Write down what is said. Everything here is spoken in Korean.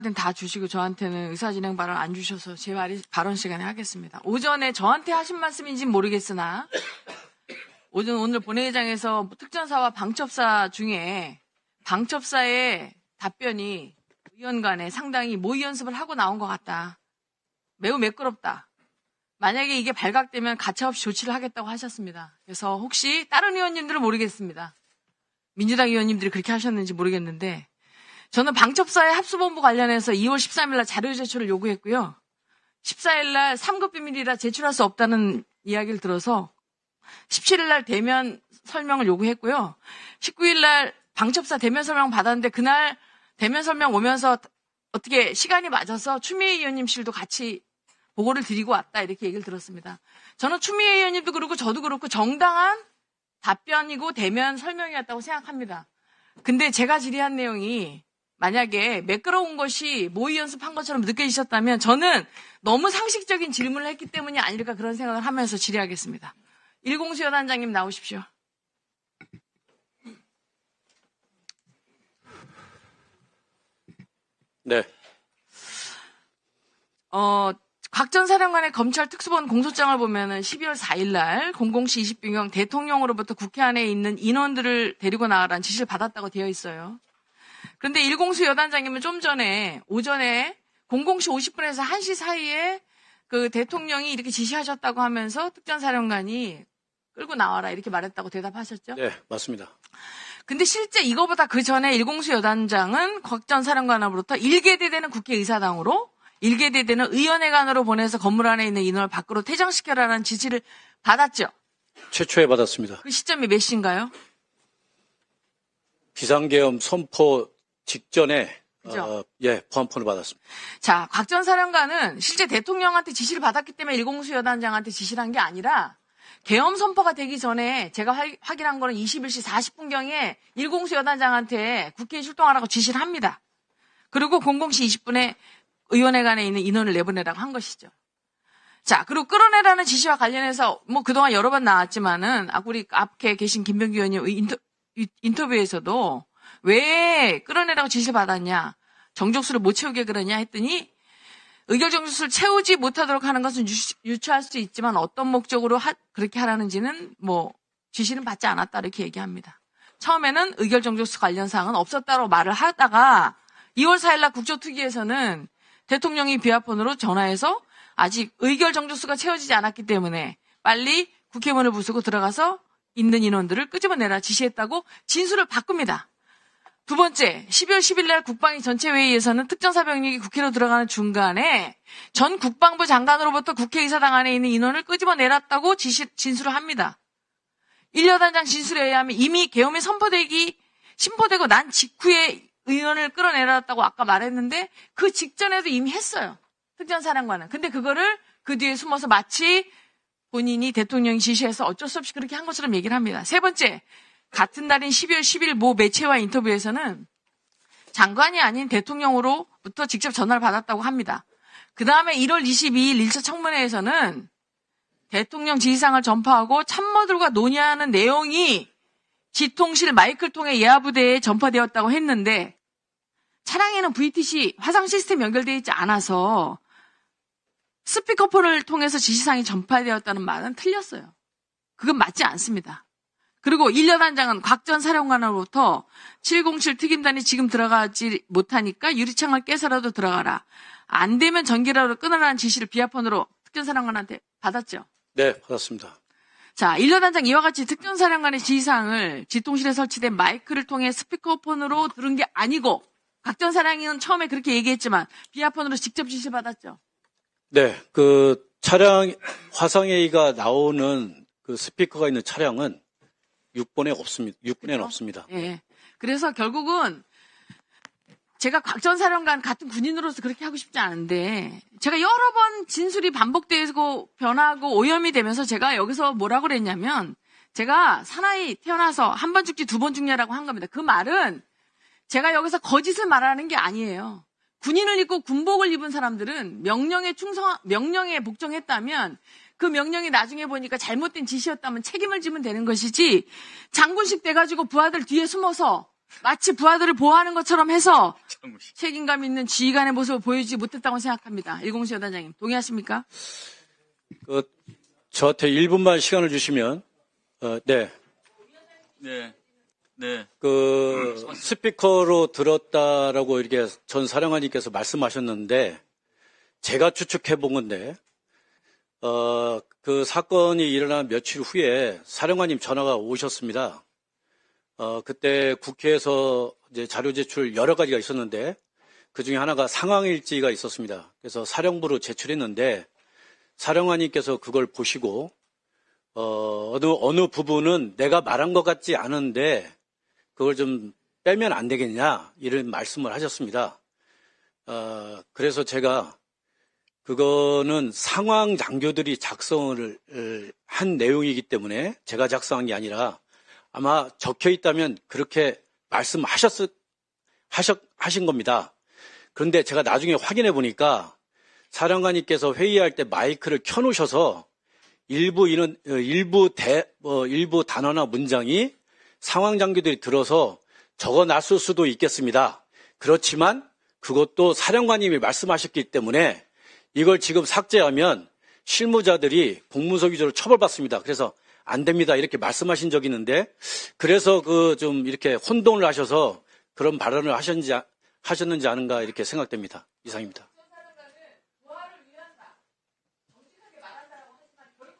다 주시고 저한테는 의사진행 발언 안 주셔서 제 말이 발언 시간에 하겠습니다. 오전에 저한테 하신 말씀인지는 모르겠으나 오늘 본회의장에서 특전사와 방첩사 중에 방첩사의 답변이 의원 간에 상당히 모의 연습을 하고 나온 것 같다. 매우 매끄럽다. 만약에 이게 발각되면 가차없이 조치를 하겠다고 하셨습니다. 그래서 혹시 다른 의원님들은 모르겠습니다. 민주당 의원님들이 그렇게 하셨는지 모르겠는데 저는 방첩사의 합수본부 관련해서 2월 13일 날 자료 제출을 요구했고요. 14일 날 3급 비밀이라 제출할 수 없다는 이야기를 들어서 17일 날 대면 설명을 요구했고요. 19일 날 방첩사 대면 설명 받았는데 그날 대면 설명 오면서 어떻게 시간이 맞아서 추미애 의원님실도 같이 보고를 드리고 왔다 이렇게 얘기를 들었습니다. 저는 추미애 의원님도 그렇고 저도 그렇고 정당한 답변이고 대면 설명이었다고 생각합니다. 근데 제가 질의한 내용이 만약에 매끄러운 것이 모의 연습한 것처럼 느껴지셨다면 저는 너무 상식적인 질문을 했기 때문이 아닐까 그런 생각을 하면서 질의하겠습니다. 일공수 여단장님 나오십시오. 네. 곽 전 사령관의 검찰 특수본 공소장을 보면은 12월 4일 날 00시 20분경 대통령으로부터 국회 안에 있는 인원들을 데리고 나가라는 지시를 받았다고 되어 있어요. 그런데 일공수 여단장님은 좀 전에 오전에 00시 50분에서 1시 사이에 그 대통령이 이렇게 지시하셨다고 하면서 특전사령관이 끌고 나와라 이렇게 말했다고 대답하셨죠? 네, 맞습니다. 근데 실제 이거보다 그 전에 일공수 여단장은 곽 전 사령관으로부터 1계대되는 국회의사당으로 1계대되는 의원회관으로 보내서 건물 안에 있는 인원을 밖으로 퇴장시켜라는 지시를 받았죠? 최초에 받았습니다. 그 시점이 몇 시인가요? 비상계엄 선포 직전에 그죠? 포함폰을 받았습니다. 자, 곽 전 사령관은 실제 대통령한테 지시를 받았기 때문에 일공수 여단장한테 지시를 한 게 아니라 계엄 선포가 되기 전에 제가 확인한 거는 21시 40분경에 일공수 여단장한테 국회에 출동하라고 지시를 합니다. 그리고 00시 20분에 의원회관에 있는 인원을 내보내라고 한 것이죠. 자, 그리고 끌어내라는 지시와 관련해서 뭐 그동안 여러 번 나왔지만은 우리 앞에 계신 김병기 의원님 인터뷰에서도 왜 끌어내라고 지시를 받았냐, 정족수를 못 채우게 그러냐 했더니 의결 정족수를 채우지 못하도록 하는 것은 유추할 수 있지만 어떤 목적으로 그렇게 하라는지는 뭐 지시는 받지 않았다 이렇게 얘기합니다. 처음에는 의결 정족수 관련 사항은 없었다고 말을 하다가 2월 4일 날 국조특위에서는 대통령이 비아폰으로 전화해서 아직 의결 정족수가 채워지지 않았기 때문에 빨리 국회문을 부수고 들어가서 있는 인원들을 끄집어내라 지시했다고 진술을 바꿉니다. 두 번째, 12월 10일 날 국방위 전체회의에서는 특전사병력이 국회로 들어가는 중간에 전 국방부 장관으로부터 국회의사당 안에 있는 인원을 끄집어내랐다고 진술을 합니다. 1여단장 진술에 의하면 이미 계엄이 신포되고 난 직후에 의원을 끌어내렸다고 아까 말했는데 그 직전에도 이미 했어요. 특전사령관은. 근데 그거를 그 뒤에 숨어서 마치 본인이 대통령이 지시해서 어쩔 수 없이 그렇게 한 것처럼 얘기를 합니다. 세 번째, 같은 날인 12월 10일 모 매체와 인터뷰에서는 장관이 아닌 대통령으로부터 직접 전화를 받았다고 합니다. 그 다음에 1월 22일 1차 청문회에서는 대통령 지시사항을 전파하고 참모들과 논의하는 내용이 지통실 마이크를 통해 예하부대에 전파되었다고 했는데 차량에는 VTC 화상 시스템 연결되어 있지 않아서 스피커폰을 통해서 지시사항이 전파되었다는 말은 틀렸어요. 그건 맞지 않습니다. 그리고 1여단장은 곽 전 사령관으로부터 707 특임단이 지금 들어가지 못하니까 유리창을 깨서라도 들어가라. 안 되면 전기라도 끊으라는 지시를 비아폰으로 특전사령관한테 받았죠? 네, 받았습니다. 자, 1여단장 이와 같이 특전사령관의 지시사항을 지통실에 설치된 마이크를 통해 스피커폰으로 들은 게 아니고 곽 전 사령관은 처음에 그렇게 얘기했지만 비아폰으로 직접 지시를 받았죠? 네, 그 차량 화상회의가 나오는 그 스피커가 있는 차량은 6번에 없습니다. 6번에는 그렇죠? 없습니다. 예. 그래서 결국은 제가 곽 전 사령관 같은 군인으로서 그렇게 하고 싶지 않은데 제가 여러 번 진술이 반복되고 변하고 오염이 되면서 제가 여기서 뭐라고 그랬냐면 제가 사나이 태어나서 한 번 죽지 두 번 죽냐라고 한 겁니다. 그 말은 제가 여기서 거짓을 말하는 게 아니에요. 군인을 입고 군복을 입은 사람들은 명령에 복종했다면 그 명령이 나중에 보니까 잘못된 지시였다면 책임을 지면 되는 것이지 장군식 돼가지고 부하들 뒤에 숨어서 마치 부하들을 보호하는 것처럼 해서 책임감 있는 지휘관의 모습을 보여주지 못했다고 생각합니다. 일공수 여단장님 동의하십니까? 저한테 1분만 시간을 주시면, 네. 네. 네. 스피커로 들었다라고 이렇게 전 사령관님께서 말씀하셨는데, 제가 추측해 본 건데, 그 사건이 일어난 며칠 후에 사령관님 전화가 오셨습니다. 그때 국회에서 이제 자료 제출 여러 가지가 있었는데, 그 중에 하나가 상황일지가 있었습니다. 그래서 사령부로 제출했는데, 사령관님께서 그걸 보시고, 어느 부분은 내가 말한 것 같지 않은데, 그걸 좀 빼면 안 되겠냐, 이런 말씀을 하셨습니다. 그래서 제가, 그거는 상황 장교들이 작성을 한 내용이기 때문에 제가 작성한 게 아니라 아마 적혀 있다면 그렇게 말씀하신 겁니다. 그런데 제가 나중에 확인해 보니까 사령관님께서 회의할 때 마이크를 켜놓으셔서 일부 단어나 문장이 상황 장교들이 들어서 적어놨을 수도 있겠습니다. 그렇지만 그것도 사령관님이 말씀하셨기 때문에 이걸 지금 삭제하면 실무자들이 공문서 위조로 처벌받습니다. 그래서 안 됩니다. 이렇게 말씀하신 적이 있는데, 그래서 좀 이렇게 혼동을 하셔서 그런 발언을 하셨는지 아는가 이렇게 생각됩니다. 이상입니다.